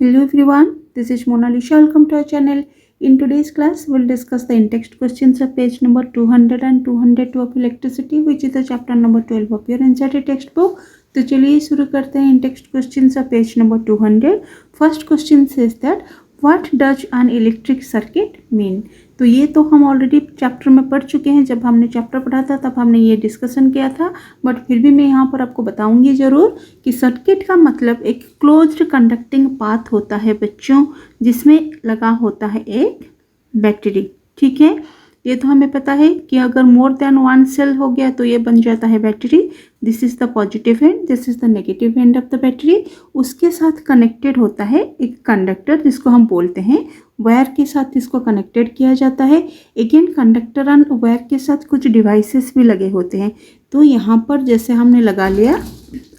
Hello everyone, this is Mona Lisa. Welcome to our channel. In today's class, we'll discuss the in-text questions of page number 200 and 202 of electricity, which is the chapter number 12 of your NCERT textbook. तो चलिए शुरू करते हैं in-text questions of page number 200. First question says that what does an electric circuit mean? तो ये तो हम already chapter में पढ़ चुके हैं. जब हमने चैप्टर पढ़ा था तब हमने ये डिस्कशन किया था, बट फिर भी मैं यहाँ पर आपको बताऊंगी ज़रूर कि सर्किट का मतलब एक क्लोज्ड कंडक्टिंग पाथ होता है बच्चों, जिसमें लगा होता है एक बैटरी. ठीक है, ये तो हमें पता है कि अगर मोर देन वन सेल हो गया तो ये बन जाता है battery. This is the positive and, this is the negative end of the battery. उसके साथ कनेक्टेड होता है एक कंडक्टर जिसको हम बोलते हैं वायर के साथ इसको कनेक्टेड किया जाता है. अगेन कंडक्टर एंड वायर के साथ कुछ डिवाइसेस भी लगे होते हैं. तो यहाँ पर जैसे हमने लगा लिया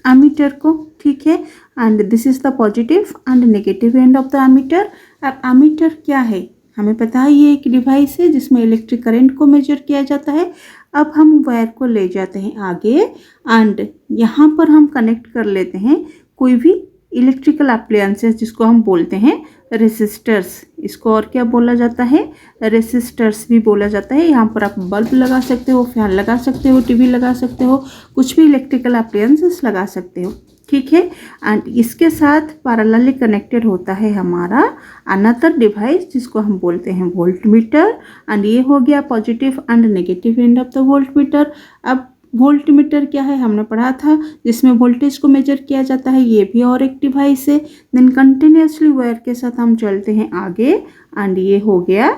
एमीटर को, ठीक है, and this is the positive and negative end of the ammeter. अब एमीटर क्या है हमें पता है, ये एक डिवाइस है जिसमें इलेक्ट्रिक करंट को मेजर किया जाता है. अब हम वायर को ले जाते हैं आगे एंड यहाँ पर हम कनेक्ट कर लेते हैं कोई भी इलेक्ट्रिकल अप्लायंसेस जिसको हम बोलते हैं रेसिस्टर्स. इसको और क्या बोला जाता है, रेसिस्टर्स भी बोला जाता है. यहाँ पर आप बल्ब लगा सकते हो, फैन लगा सकते हो, टीवी लगा सकते हो, कुछ भी इलेक्ट्रिकल अप्लायंसेस लगा सकते हो. ठीक है, एंड इसके साथ पैरेलली कनेक्टेड होता है हमारा अनदर डिवाइस जिसको हम बोलते हैं वोल्ट मीटर. एंड ये हो गया positive and negative end of the volt meter. अब वोल्ट मीटर क्या है हमने पढ़ा था, जिसमें वोल्टेज को मेजर किया जाता है. ये भी और एक डिवाइस है. देन कंटिन्यूसली वायर के साथ हम चलते हैं आगे एंड ये हो गया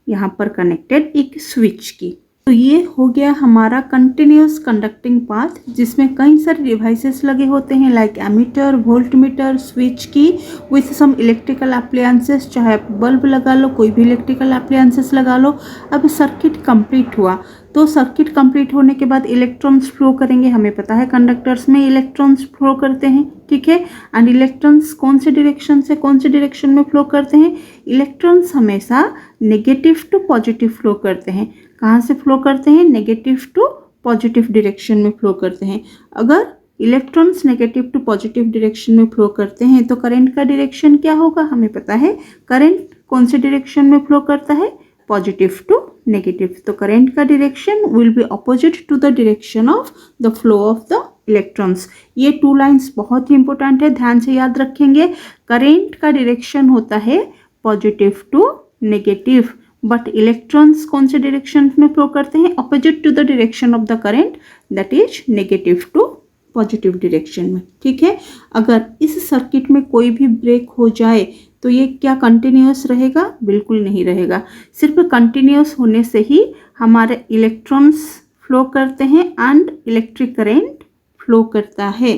यहाँ पर कनेक्टेड एक स्विच की. तो ये हो गया हमारा कंटिन्यूस कंडक्टिंग पाथ जिसमें कई सारे डिवाइसेस लगे होते हैं like ammeter, voltmeter, switch key with some electrical appliances. चाहे आप बल्ब लगा लो, कोई भी इलेक्ट्रिकल अप्लायंसेस लगा लो. अब सर्किट कंप्लीट हुआ तो सर्किट कंप्लीट होने के बाद इलेक्ट्रॉन्स फ्लो करेंगे. हमें पता है कंडक्टर्स में इलेक्ट्रॉन्स फ्लो करते हैं. ठीक है, एंड इलेक्ट्रॉन्स कौन से डायरेक्शन से कौन से डायरेक्शन में फ्लो करते हैं, इलेक्ट्रॉन्स हमेशा नेगेटिव टू पॉजिटिव फ्लो करते हैं. कहाँ से फ्लो करते हैं, नेगेटिव टू पॉजिटिव डायरेक्शन में फ्लो करते हैं. अगर electrons negative to positive direction में फ्लो करते हैं तो करंट का डायरेक्शन क्या होगा, हमें पता है करंट कौन से डायरेक्शन में फ्लो करता है, पॉजिटिव टू नेगेटिव. तो करंट का direction will be opposite to the direction of the flow of the electrons. ये टू लाइंस बहुत ही इंपॉर्टेंट है, ध्यान से याद रखेंगे. करंट का डायरेक्शन होता है positive to negative, but electrons कौन से डायरेक्शन में फ्लो करते हैं, opposite to the direction of the current, that is negative to positive direction में. ठीक है, अगर इस सर्किट में कोई भी ब्रेक हो जाए तो ये क्या कंटिन्यूस रहेगा, बिल्कुल नहीं रहेगा. सिर्फ कंटिन्यूस होने से ही हमारे इलेक्ट्रॉन्स फ्लो करते हैं एंड इलेक्ट्रिक करंट फ्लो करता है.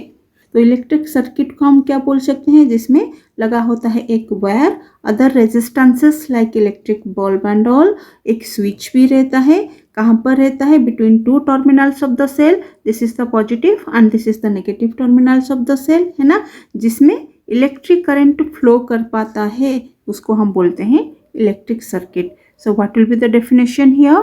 तो इलेक्ट्रिक सर्किट को हम क्या बोल सकते हैं, जिसमें लगा होता है एक wire, other resistances like electric bulb and all. एक स्विच भी रहता है, कहाँ पर रहता है, between two terminals of the cell. This is the positive and this is the negative terminals of the cell, है ना, जिसमें इलेक्ट्रिक करंट फ्लो कर पाता है, उसको हम बोलते हैं electric circuit. So what will be the definition here,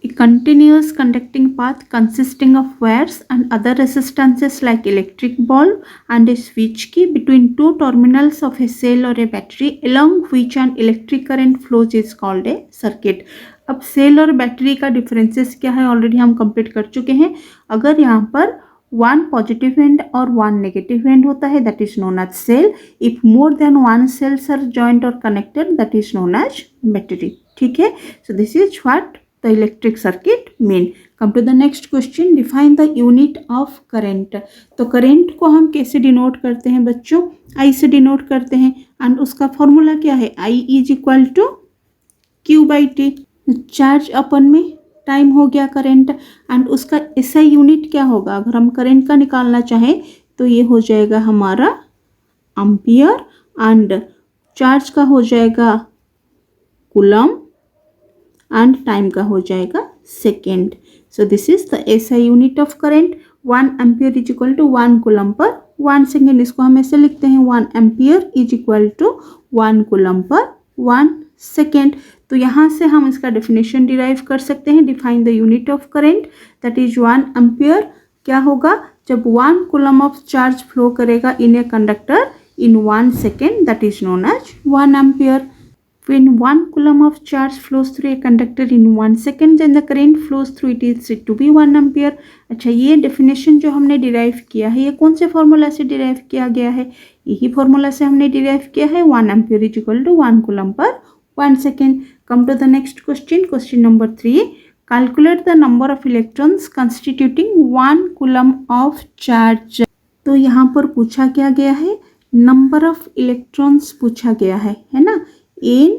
a continuous conducting path consisting of wires and other resistances like electric bulb and a switch key between two terminals of a cell or a battery along which an electric current flows is called a circuit. अब cell और battery का differences क्या है already हम complete कर चुके हैं. अगर यहाँ पर वन पॉजिटिव एंड और वन नेगेटिव एंड होता है that is known as cell. If more than one cells are joint or connected that is known as battery. ठीक है, so this is what the electric circuit mean. Come to the next question, define the unit of current. तो current को हम कैसे denote करते हैं बच्चों, I से डिनोट करते हैं एंड उसका फॉर्मूला क्या है, I is equal to Q by T. Charge अपन में टाइम हो गया करंट एंड उसका SI यूनिट क्या होगा, अगर हम करंट का निकालना चाहें तो ये हो जाएगा हमारा एम्पियर एंड चार्ज का हो जाएगा कूलम एंड टाइम का हो जाएगा second. So this is the SI unit of current. 1 ampere is equal to 1 coulomb per 1 second. इसको हम ऐसे लिखते हैं 1 ampere is equal to 1 coulomb per 1 second. तो यहाँ से हम इसका डेफिनेशन डिराइव कर सकते हैं. Define the unit of current, that is 1 ampere क्या होगा, जब 1 कूलम ऑफ चार्ज फ्लो करेगा इन a conductor in 1 second, that is known as 1 ampere. When 1 coulomb of charge flows through a conductor in 1 second, then the current flows through it is said to be 1 ampere. अच्छा, ये definition जो हमने derive किया है, ये कौन से formula से डिराइव किया गया है? यही फॉर्मूला से हमने डिराइव किया है. 1 ampere is equal to 1 coulomb per 1 second. Come to the next question. Question number 3. Calculate the number of electrons constituting 1 coulomb of charge. तो यहाँ पर पूछा क्या गया है? नंबर ऑफ इलेक्ट्रॉन्स पूछा गया है ना. n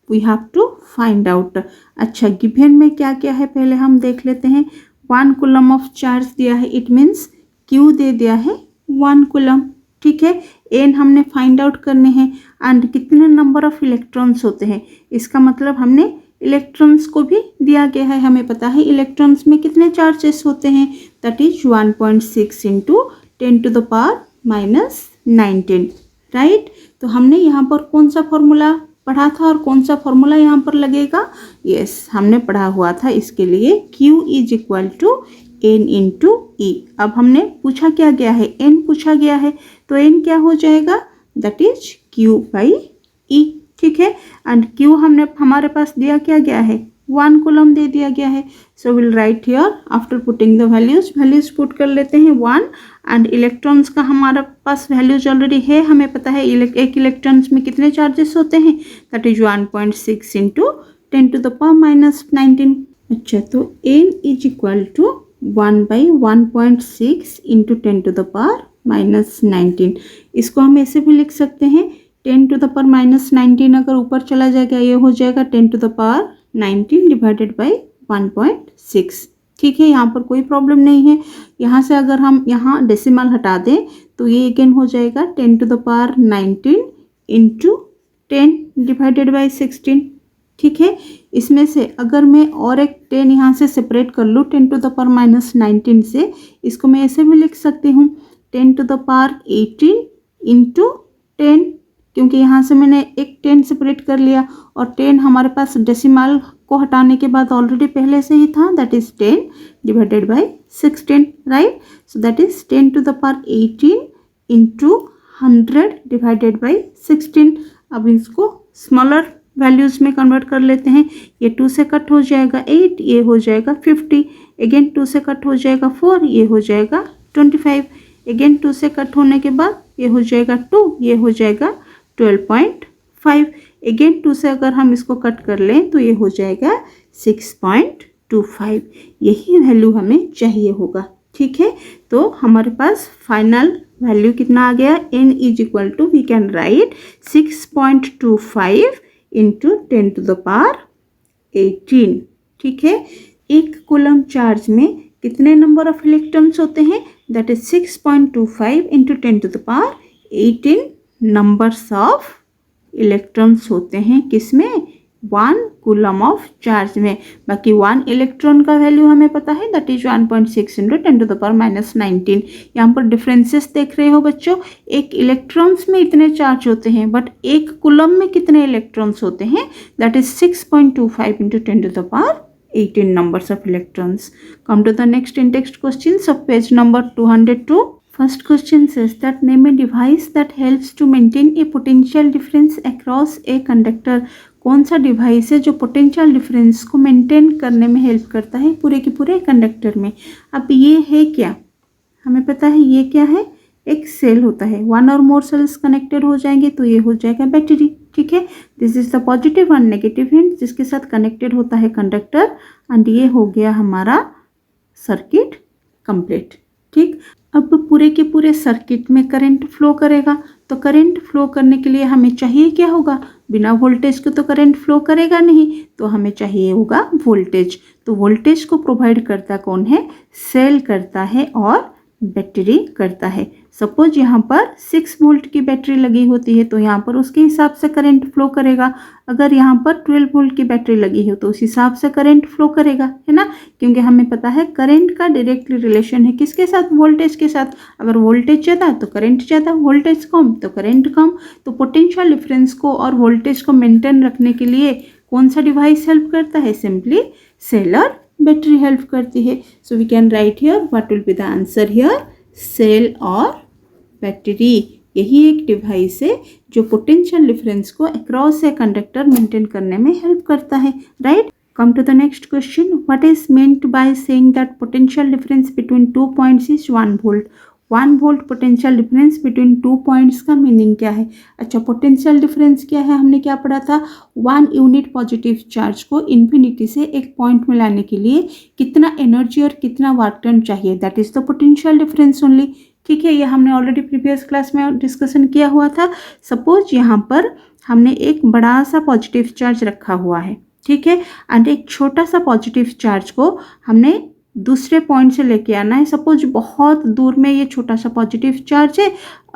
we have to find out. अच्छा, गिवन में क्या क्या है पहले हम देख लेते हैं. 1 coulomb ऑफ चार्ज दिया है, इट मीन्स Q दे दिया है 1 coulomb. ठीक है, n हमने फाइंड आउट करने हैं एंड कितने नंबर ऑफ इलेक्ट्रॉन्स होते हैं. इसका मतलब हमने इलेक्ट्रॉन्स को भी दिया गया है. हमें पता है इलेक्ट्रॉन्स में कितने चार्जेस होते हैं, that is 1.6 into 10 to the power minus 19. Right. तो हमने यहाँ पर कौन सा फॉर्मूला पढ़ा था और कौन सा फॉर्मूला यहाँ पर लगेगा? यस, हमने पढ़ा हुआ था इसके लिए Q is equal to N into E. अब हमने पूछा क्या गया है? N पूछा गया है, तो N क्या हो जाएगा? That is Q by E. ठीक है, एंड Q हमने हमारे पास दिया क्या गया है? 1 coulomb दे दिया गया है. So will write here after putting the values put कर लेते हैं 1 एंड इलेक्ट्रॉन्स का हमारे पास वैल्यूज ऑलरेडी है. हमें पता है एक इलेक्ट्रॉन्स में कितने चार्जेस होते हैं, that is 1.6 into 10 to the power minus 19. अच्छा, तो n is equal to 1 by 1.6 into 10 to the power minus 19. इसको हम ऐसे भी लिख सकते हैं 10 to the power minus 19 अगर ऊपर चला जाएगा ये हो जाएगा 10 to the power 19 divided by 1.6. ठीक है, यहाँ पर कोई प्रॉब्लम नहीं है. यहाँ से अगर हम यहाँ डेसिमल हटा दें तो ये अगेन हो जाएगा 10 to the power 19 into 10 divided by 16. ठीक है, इसमें से अगर मैं और एक 10 यहाँ से सेपरेट कर लूँ 10 to the power minus 19 से, इसको मैं ऐसे भी लिख सकती हूँ 10 to the power 18 इंटू 10, क्योंकि यहाँ से मैंने एक 10 सेपरेट कर लिया और 10 हमारे पास डेसिमल को हटाने के बाद ऑलरेडी पहले से ही था, that is 10 divided by 16. Right. So that is 10 to the power 18 into 100 divided by 16. अब इसको स्मॉलर वैल्यूज़ में कन्वर्ट कर लेते हैं. ये 2 से कट हो जाएगा 8, ये हो जाएगा 50. अगेन 2 से कट हो जाएगा 4, ये हो जाएगा 25. अगेन 2 से कट होने के बाद ये हो जाएगा 2, ये हो जाएगा 12.5. अगेन 2 से अगर हम इसको कट कर लें तो ये हो जाएगा 6.25. यही वैल्यू हमें चाहिए होगा. ठीक है, तो हमारे पास फाइनल वैल्यू कितना आ गया? n is equal to we can write 6.25 into 10 to the power 18. ठीक है, 1 coulomb चार्ज में कितने नंबर ऑफ इलेक्ट्रॉन्स होते हैं? That is 6.25 into 10 to the power 18 numbers of electrons होते हैं. किसमें? 1 coulomb ऑफ चार्ज में. बाकी 1 इलेक्ट्रॉन का वैल्यू हमें पता है, that is 1.6 into 10 to the power minus 19. यहाँ पर डिफरेंसेस देख रहे हो बच्चों, एक इलेक्ट्रॉन्स में इतने चार्ज होते हैं बट 1 coulomb में कितने इलेक्ट्रॉन्स होते हैं? That is 6.25 into 10 to the power 18 numbers of electrons. Come to the next in-text questions of page number 202. First question says that name a device that helps to maintain a potential difference across a conductor. कौन सा device है जो potential difference को maintain करने में help करता है पूरे के पूरे कंडक्टर में? अब ये है क्या? हमें पता है ये क्या है, एक सेल होता है. 1 और मोर सेल्स कनेक्टेड हो जाएंगे तो ये हो जाएगा बैटरी. ठीक है, this is the positive and negative and जिसके साथ कनेक्टेड होता है कंडक्टर. एंड ये हो गया हमारा सर्किट कंप्लीट. ठीक, अब पूरे के पूरे सर्किट में करंट फ्लो करेगा. तो करंट फ्लो करने के लिए हमें चाहिए क्या होगा? बिना वोल्टेज के तो करंट फ्लो करेगा नहीं, तो हमें चाहिए होगा वोल्टेज. तो वोल्टेज को प्रोवाइड करता कौन है? सेल करता है और बैटरी करता है. सपोज यहाँ पर 6 वोल्ट की बैटरी लगी होती है तो यहाँ पर उसके हिसाब से करंट फ्लो करेगा. अगर यहाँ पर 12 वोल्ट की बैटरी लगी हो तो उस हिसाब से करंट फ्लो करेगा, है ना. क्योंकि हमें पता है करंट का डायरेक्टली रिलेशन है किसके साथ? वोल्टेज के साथ. अगर वोल्टेज ज़्यादा तो करंट ज़्यादा, वोल्टेज कम तो करंट कम. तो पोटेंशियल डिफरेंस को और वोल्टेज को मेंटेन रखने के लिए कौन सा डिवाइस हेल्प करता है? सिंपली सेल और बैटरी हेल्प करती है. So we can write here what will be the answer here, cell और बैटरी. यही एक डिवाइस है जो पोटेंशियल डिफरेंस को अक्रॉस ए कंडक्टर मेंटेन करने में हेल्प करता है, right. Come to the next question. What is meant by saying that potential difference between 2 points is 1 volt? 1 volt potential difference between 2 points का meaning क्या है? अच्छा, potential difference क्या है? हमने क्या पढ़ा था? 1 यूनिट पॉजिटिव चार्ज को इन्फिनिटी से एक पॉइंट में लाने के लिए कितना एनर्जी और कितना वर्क डन चाहिए, that is the potential difference only. ठीक है, ये हमने ऑलरेडी प्रीवियस क्लास में डिस्कशन किया हुआ था। सपोज यहाँ पर हमने एक बड़ा सा पॉजिटिव चार्ज रखा हुआ है, ठीक है, एंड एक छोटा सा पॉजिटिव चार्ज को हमने दूसरे पॉइंट से लेके आना है। सपोज बहुत दूर में ये छोटा सा पॉजिटिव चार्ज है,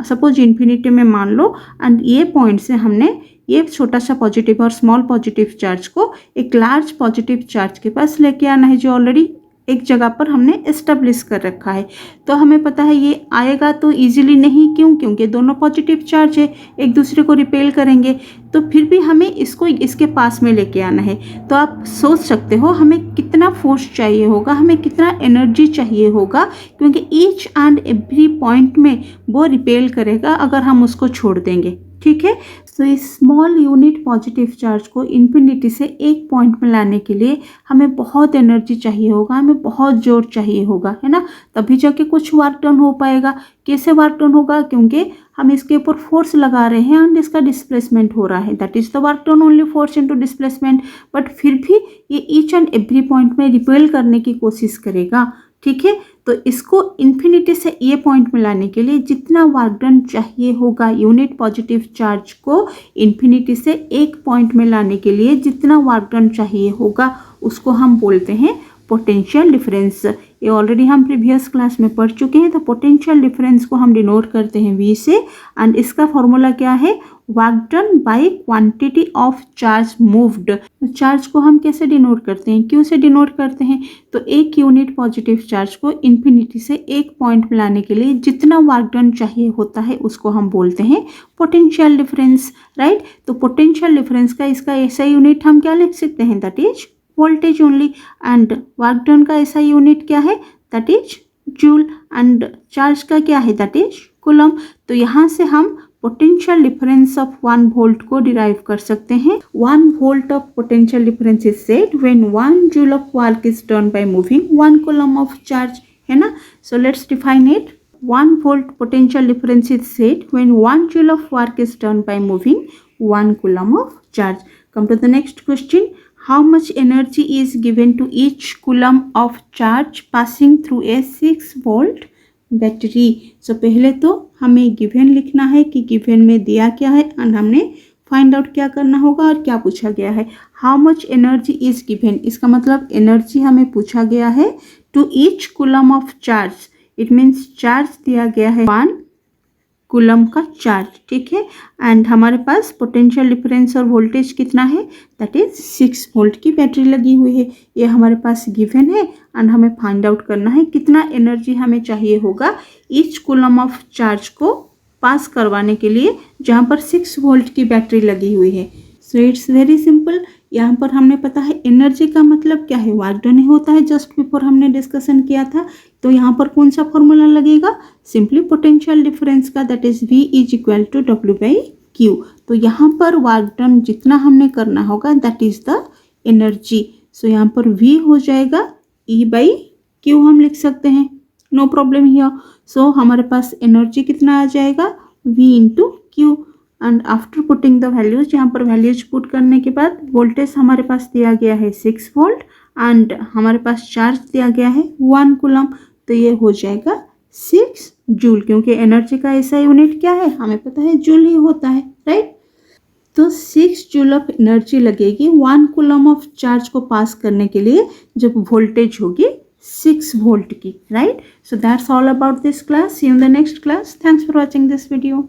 सपोज इन्फिनिटी में मान लो, एंड ये पॉइंट से हमने ये छोटा सा पॉजिटिव और स्मॉल पॉजिटिव चार्ज को एक लार्ज पॉजिटिव चार्ज के पास लेके आना है, जो ऑलरेडी एक जगह पर हमने एस्टेब्लिश कर रखा है। तो हमें पता है ये आएगा तो इजीली नहीं, क्यों? क्योंकि दोनों पॉजिटिव चार्ज है, एक दूसरे को रिपेल करेंगे, तो फिर भी हमें इसको इसके पास में लेके आना है। तो आप सोच सकते हो हमें कितना फोर्स चाहिए होगा, हमें कितना एनर्जी चाहिए होगा, क्योंकि ईच एंड एवरी पॉइंट में वो रिपेल करेगा अगर हम उसको छोड़ देंगे, ठीक है। तो इस स्मॉल यूनिट पॉजिटिव चार्ज को इन्फिनिटी से एक पॉइंट में लाने के लिए हमें बहुत एनर्जी चाहिए होगा, हमें बहुत जोर चाहिए होगा, है ना, तभी जाके कुछ वर्क डन हो पाएगा। कैसे वर्क डन होगा? क्योंकि हम इसके ऊपर फोर्स लगा रहे हैं एंड इसका डिस्प्लेसमेंट हो रहा है, that is the work done only, force into displacement. But फिर भी ये ईच एंड एवरी पॉइंट में रिपेल करने की कोशिश करेगा, ठीक है। तो इसको इन्फिनिटी से ये पॉइंट में लाने के लिए जितना वर्क डन चाहिए होगा, यूनिट पॉजिटिव चार्ज को इन्फिनिटी से एक पॉइंट में लाने के लिए जितना वर्क डन चाहिए होगा, उसको हम बोलते हैं पोटेंशियल डिफरेंस। ये ऑलरेडी हम प्रीवियस क्लास में पढ़ चुके हैं। तो पोटेंशियल डिफरेंस को हम डिनोट करते हैं V से, एंड इसका फॉर्मूला क्या है? Work done by quantity of charge moved. Charge को हम कैसे डिनोट करते हैं? Q से डिनोट करते हैं। तो एक यूनिट पॉजिटिव चार्ज को इन्फिनिटी से एक पॉइंट में लाने के लिए जितना वर्क डन चाहिए होता है उसको हम बोलते हैं पोटेंशियल डिफरेंस, राइट। तो पोटेंशियल डिफरेंस का इसका ऐसा यूनिट हम क्या लिख सकते हैं? That is voltage only. And work done का ऐसा यूनिट क्या है? That is joule. And charge का क्या है? That is coulomb. तो यहाँ से हम पोटेंशियल डिफरेंस ऑफ 1 वोल्ट को डिराइव कर सकते हैं। 1 volt of potential difference is said when 1 joule of work is done by moving 1 coulomb of charge, है ना। So let's define it. 1 volt potential difference is said when 1 joule of work is done by moving 1 coulomb of charge. Come to the next question. How much energy is given to each coulomb of charge passing through a 6 volt battery? So पहले तो हमें given लिखना है कि given में दिया क्या है, एंड हमने फाइंड आउट क्या करना होगा और क्या पूछा गया है। How much energy is given, इसका मतलब एनर्जी हमें पूछा गया है to each coulomb of charge. It means charge दिया गया है 1 कूलम का चार्ज, ठीक है। एंड हमारे पास पोटेंशियल डिफरेंस और वोल्टेज कितना है? दैट इज 6 वोल्ट की बैटरी लगी हुई है। ये हमारे पास गिवन है, एंड हमें फाइंड आउट करना है कितना एनर्जी हमें चाहिए होगा ईच कूलम ऑफ चार्ज को पास करवाने के लिए, जहाँ पर 6 वोल्ट की बैटरी लगी हुई है। So it's very simple. यहाँ पर हमने पता है एनर्जी का मतलब क्या है, वर्क डन होता है, जस्ट बिफोर हमने डिस्कशन किया था। तो यहाँ पर कौन सा फॉर्मूला लगेगा? सिंपली पोटेंशियल डिफरेंस का, that is V is equal to W/Q। तो यहाँ पर वर्क डन जितना हमने करना होगा दैट इज द एनर्जी। सो यहाँ पर V हो जाएगा E/Q हम लिख सकते हैं, नो प्रॉब्लम हियर। सो हमारे पास एनर्जी कितना आ जाएगा? V into Q। And after putting the values, यहाँ पर वैल्यूज पुट करने के बाद वोल्टेज हमारे पास दिया गया है 6 वोल्ट, एंड हमारे पास चार्ज दिया गया है 1 कूलम। तो ये हो जाएगा 6 जूल, क्योंकि एनर्जी का ऐसा यूनिट क्या है? हमें पता है जूल ही होता है, राइट। तो 6 जूल ऑफ एनर्जी लगेगी 1 कूलम ऑफ चार्ज को पास करने के लिए, जब वोल्टेज होगी 6 वोल्ट की, right. So that's all about this class. See you in the next class. Thanks for watching this video.